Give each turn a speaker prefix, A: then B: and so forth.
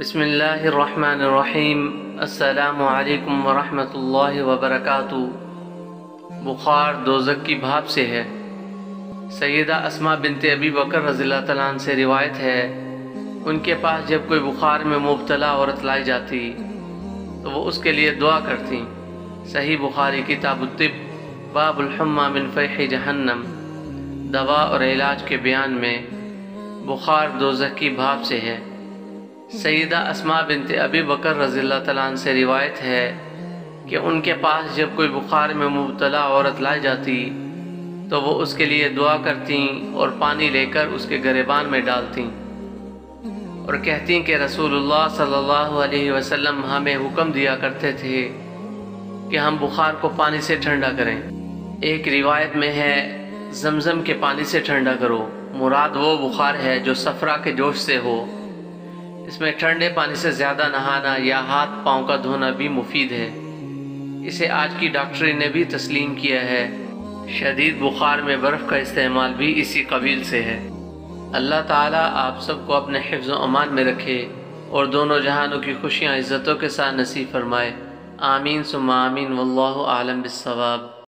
A: بسم اللہ الرحمن الرحیم۔ السلام علیکم ورحمۃ اللہ وبرکاتہ۔ بخار دوزخ کی بھاپ سے ہے۔ سیدہ اسماء بنت ابی بکر رضی اللہ تعالیٰ عنہ سے روایت ہے، ان کے پاس جب کوئی بخار میں مبتلا عورت لائی جاتی تو وہ اس کے لیے دعا کرتی۔ صحیح بخاری کتاب الطب، باب الحمى من فیح جہنم، دوا اور علاج کے بیان میں بخار دوزخ کی بھاپ سے ہے۔ سیدہ اسماء بنت ابی بکر رضی اللہ تعالیٰ عنہ سے روایت ہے کہ ان کے پاس جب کوئی بخار میں مبتلا عورت لائی جاتی تو وہ اس کے لیے دعا کرتیں اور پانی لے کر اس کے گریبان میں ڈالتیں اور کہتیں کہ رسول اللہ صلی اللہ علیہ وسلم ہمیں حکم دیا کرتے تھے کہ ہم بخار کو پانی سے ٹھنڈا کریں۔ ایک روایت میں ہے زمزم کے پانی سے ٹھنڈا کرو، مراد وہ بخار ہے جو صفرا کے جوش سے ہو۔ اس میں ٹھنڈے پانی سے زیادہ نہانا یا ہاتھ پاؤں کا دھونا بھی مفید ہے۔ اسے آج کی ڈاکٹری نے بھی تسلیم کیا ہے۔ شدید بخار میں برف کا استعمال بھی اسی قبیل سے ہے۔ اللہ تعالیٰ آپ سب کو اپنے حفظ و امان میں رکھے اور دونوں جہانوں کی خوشیاں عزتوں کے ساتھ نصیب فرمائے۔ آمین ثم آمین، واللہ اعلم بالصواب۔